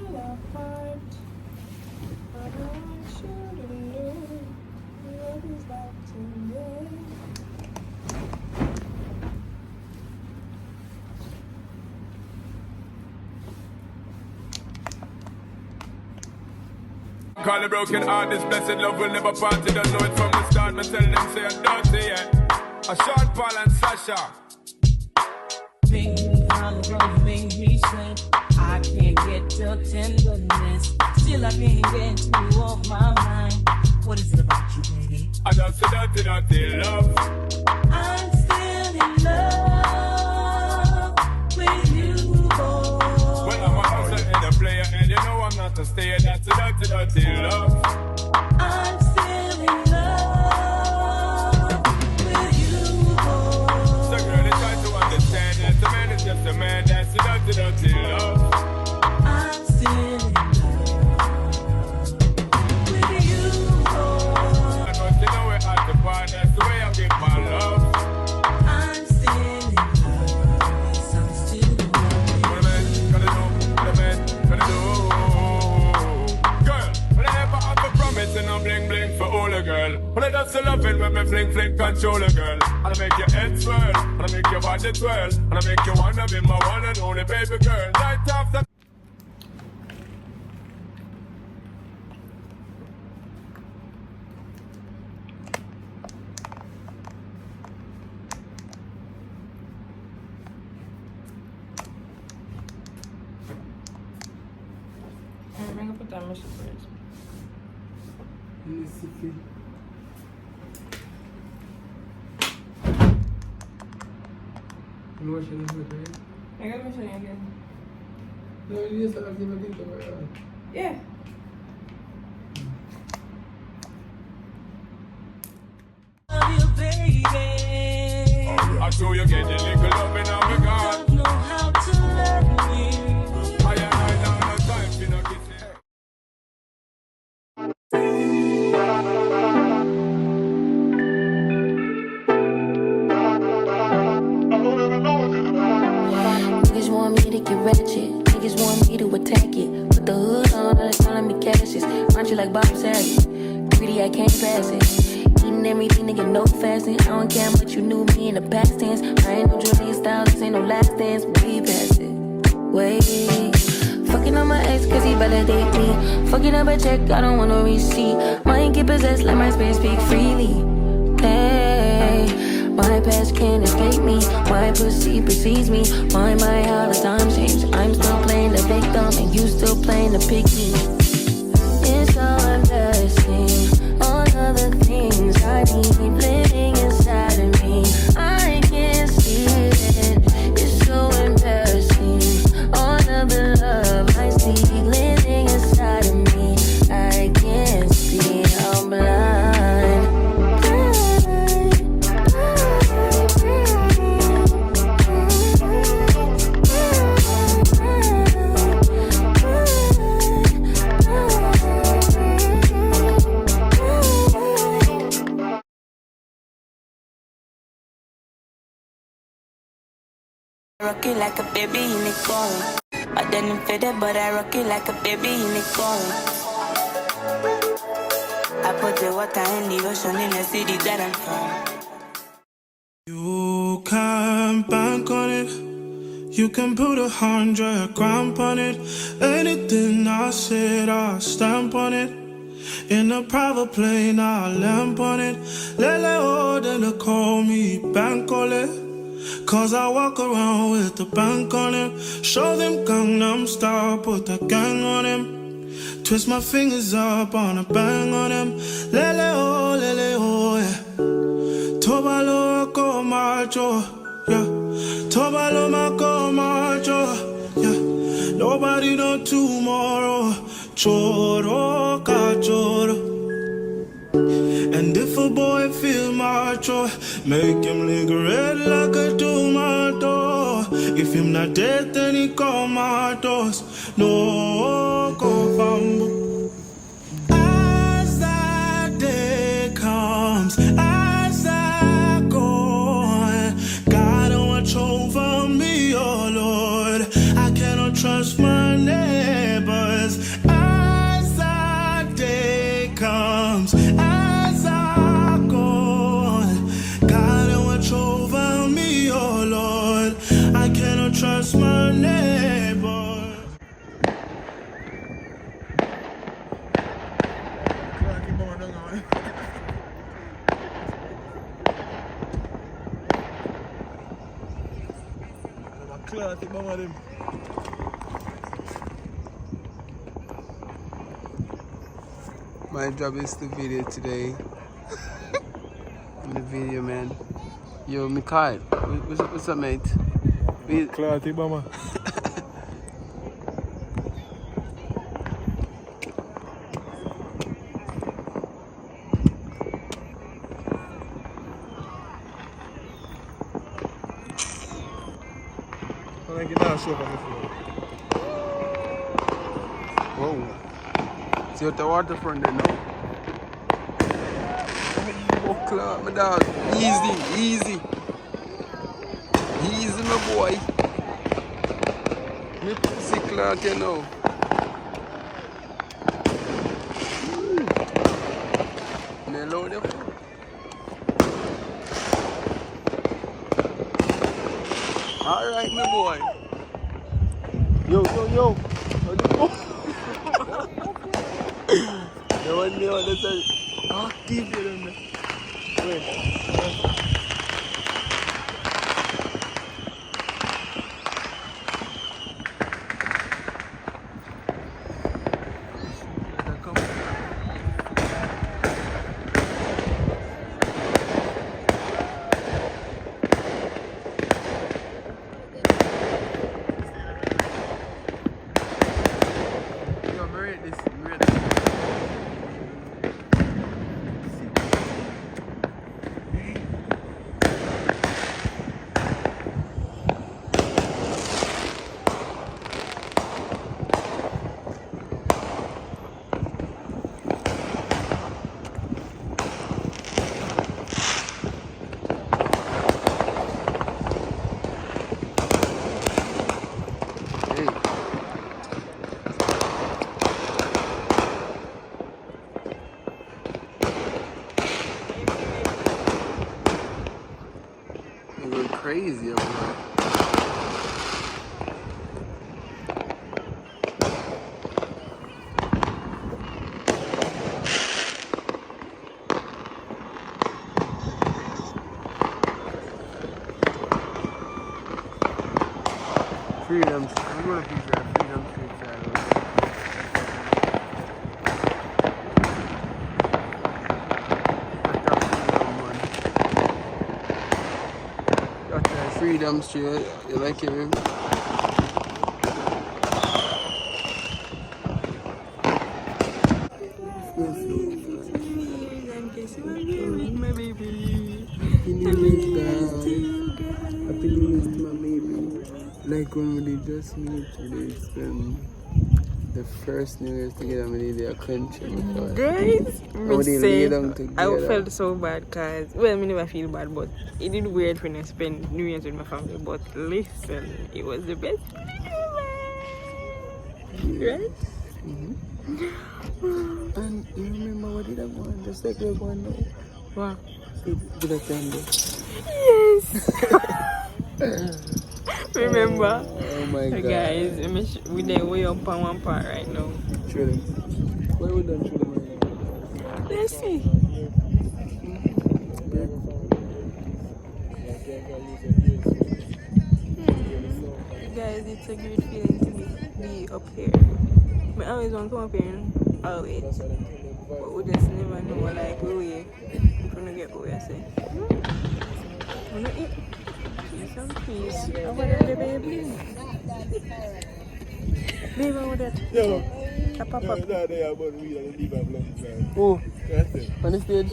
apart. I want you to know what it's like to me. Call a broken heart, this blessed love will never part. You don't know it from the start, but tell them say I'm dirty, yeah. A Sean Paul and Sasha. Make me holler, make me sweat. I can't get your tenderness. Still I can't get you off my mind. What is it about you, baby? I just say dirty, dirty love. I'm still in love with you, boy. Well, I'm a hustler and a player, and you know I'm not a stayer. That's a dirty, dirty love. I'm still in love with you, boy. So girl, they try to understand that the man is just a man. That's a dirty, dirty love. I'm still in love with you, boy. Because you know we're at the bar, that's the way I give my love. I'm still in love, yes, I'm still in love. What a man gonna do, what a man gonna do. Girl, but I never have a promise and I'm bling bling for all a girl. But I just love it when me fling fling control a girl. And I make your head swirl, and I make your body twirl, and I make you wanna be my one and only baby girl. Night after. I'm gonna put that mission first. Mississippi. No, she doesn't look right. I got mission again. No, it is that I've never been to her. Yeah. Love you, baby. I show you get the little love in our God. Don't know how to love me. I don't have time for no kissing. Niggas want me to get ratchet. Niggas want me to attack it. Put the hood on, all they calling me Cassius. Aren't you like Bob Saget? Greedy, I can't pass it. Eating everything, nigga, no fasting. I don't care much you knew me in the past tense. I ain't no Julia Styles, this ain't no last dance. Way past it. Wait. Fucking on my ex, cause he validate me. Fucking up a check, I don't want no receipt. Mind get possessed, let my spirit speak freely. Hey. My past can't escape me. My pussy precedes me. Why my how the times change? I'm still playing the victim and you still playing the pick me. It's so embarrassing. All of the things I need living inside of me. I can't see it. It's so embarrassing. All of the love I see living inside of me. I can't see. I'm blind. Rock it like a baby in the car. I didn't fit it, but I rock it like a baby in the car. I put the water in the ocean in the city that I'm from. You can bank on it. You can put 100 grand on it. Anything I said, I'll stamp on it. In a private plane, I'll lamp on it. Lele oh, then they call me Bankole. Cause I walk around with the bank on him. Show them Gangnam Style, put the gang on him. Twist my fingers up on a bang on him. Lele oh, yeah. Tobalo ko macho, yeah. Tobalo mako macho, yeah. Nobody know tomorrow. Choro ka choro. And if a boy feel macho, make him lick red like a tomato. If him not dead, then he comatose. No, go fambo. As that day comes, as I go, God watch over me, oh Lord. I cannot trust my neighbor. keep on down, man. Clarity, mama, them. My job is to video today. I'm the video man. Yo, Mikhail, what's up, mate? Clarity, mama. I like it now, show on the floor. Whoa. See what the waterfront there now? Oh, Clark, my dog. Easy, easy. Easy, my boy. Me pussy Clark, you know. Me load the foot. Alright, my boy. Yo. The one day on the side. I'll keep you in there. Wait. Crazy over there. Freedom. I'm gonna be there. Freedom Street side over there. Freedom Street, you like it, man? My baby. Happy New Year to my baby. Like when we did just meet today, the first New Year's together, we did a country. Guys, I felt so bad because, well, I never feel bad, but it did weird when I spend New Year's with my family. But listen, it was the best feeling ever. Right? Mm-hmm. And you remember what did I want? Just like we're going now. What? Did I tell you? Yes! Remember? Oh my god. Guys, we're there way up on one part right now. Truly. Why we done truly right now? Let's see. Guys, it's a great feeling to be up here. I always want to come up here, always. But we just never know, like, where we're going to get what we say. I'm going to eat. Eat some peas. Over there, baby. Baby, over there. Yo. Pop. Oh, on the stage.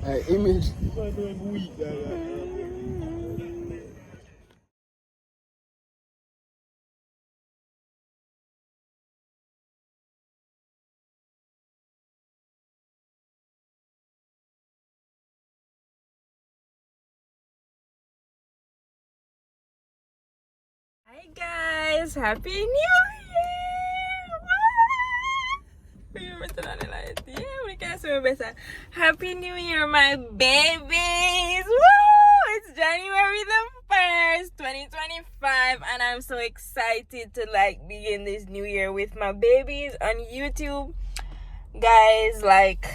Alright, image. Hi guys, Happy New Year! Remember to turn on the lights. Yeah, we can see me better. Happy New Year, my babies! Woo! It's January the 1st, 2025, and I'm so excited to begin this new year with my babies on YouTube. guys, like,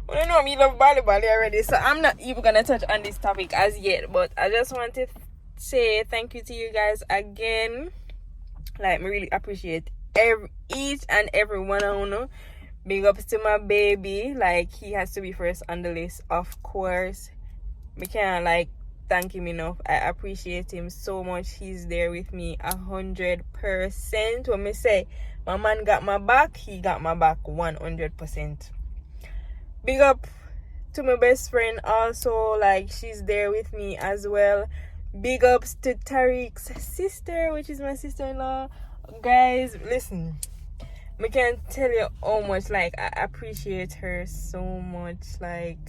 I don't know, me love volleyball already, so I'm not even gonna touch on this topic as yet. But I just want to say thank you to you guys again. Like, I really appreciate each and every one of you. Big ups to my baby. Like, he has to be first on the list, of course. We can't like thank him enough. I appreciate him so much. He's there with me 100%. When me say my man got my back, he got my back 100%. Big up to my best friend also, like, she's there with me as well. Big ups to Tariq's sister, which is my sister-in-law. Guys, listen, I can't tell you how much, like, I appreciate her so much. Like,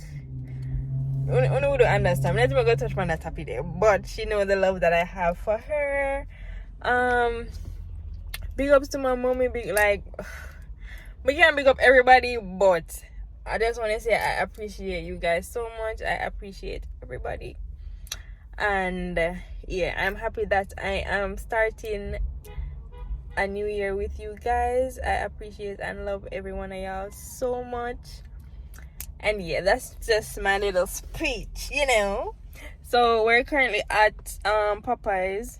I don't understand. I'm not even gonna touch on that topic there, but she knows the love that I have for her. Big ups to my mommy. Big, like, we can't big up everybody, but I just want to say I appreciate you guys so much. I appreciate everybody. And yeah, I'm happy that I am starting a new year with you guys. I appreciate and love every one of y'all so much. And yeah, that's just my little speech, you know. So we're currently at Popeyes.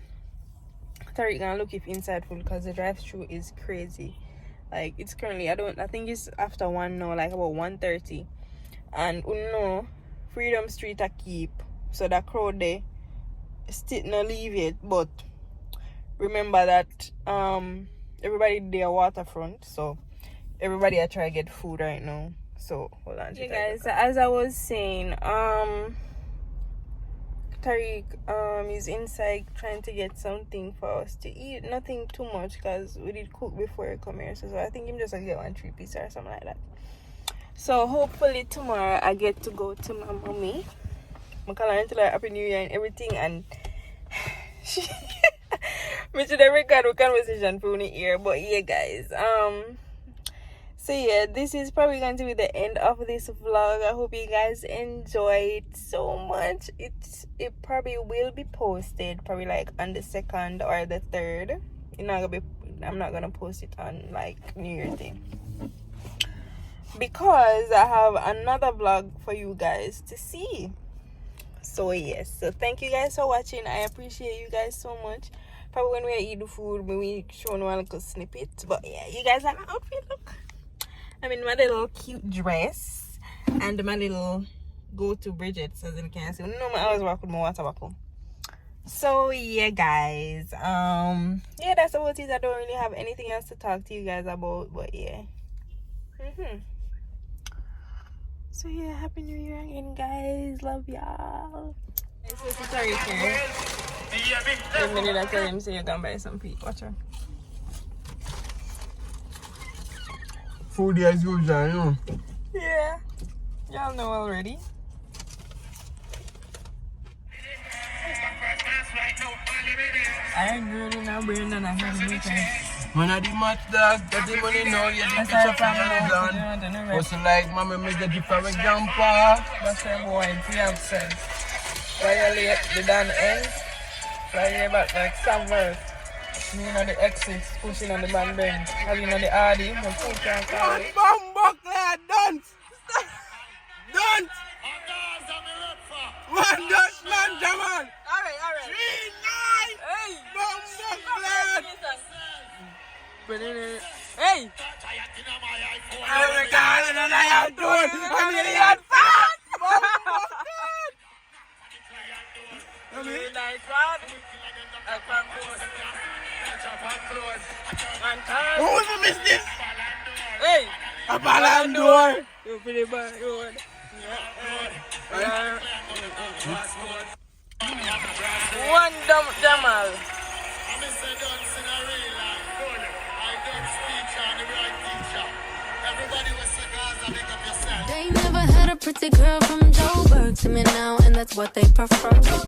Tariq gonna look if inside full because the drive-thru is crazy. Like, it's currently, I think it's after 1 now, like about 1:30. And no, Freedom Street a keep. So the crowd there still not leave yet. But remember that everybody there waterfront. So everybody are trying to get food right now. So hold on. Okay guys, so as I was saying, Tariq is inside trying to get something for us to eat. Nothing too much because we did cook before he come here. So I think him just gonna get 1 3-piece or something like that. So hopefully tomorrow I get to go to my mommy. I'm calling her to like Happy New Year and everything, and she we should have recorded a conversation for the ear. But yeah guys, so yeah, this is probably going to be the end of this vlog. I hope you guys enjoy it so much. It probably will be posted probably like on the 2nd or the 3rd. I'm not gonna post it on like New Year's Day because I have another vlog for you guys to see. So yes, so thank you guys for watching. I appreciate you guys so much. Probably when we eat the food, we show one little snippet. But yeah, you guys have an outfit. Look, I'm in my little cute dress and my little go-to Bridget's, as you can see. No, I always walk with my water bottle. So yeah guys, yeah, that's about it. I don't really have anything else to talk to you guys about, but yeah. So yeah, Happy New Year again guys. Love y'all. This is Tariq here. The minute I tell him say you're gonna buy some feet. Watch her. Food as usual, you know. Yeah, y'all know already. I ain't really not bringing and I have a weekend. When I do match dog, get the money now, you get the shop from the done. Also like, mama, me get the for example. That's your boy, if you have sense. Violate the done ends. Fly here back like somewhere. Me on the exits, pushing on the band bench. Having on the RD, my foot can't call it. Bomb buckler, don't! Don't! One Dutchman, Jamal! Alright. 3-9! Hey! Bomb buckler! Hey! I'm a guy and I am doing. I'm in the fast! Bomb buckler! I'm in the crowd. I can't Who will miss this? Hey! A ballon d'or! You feel it back, you want. One dumb Jamal. They never had a pretty girl from Joburg to me now, and that's what they prefer.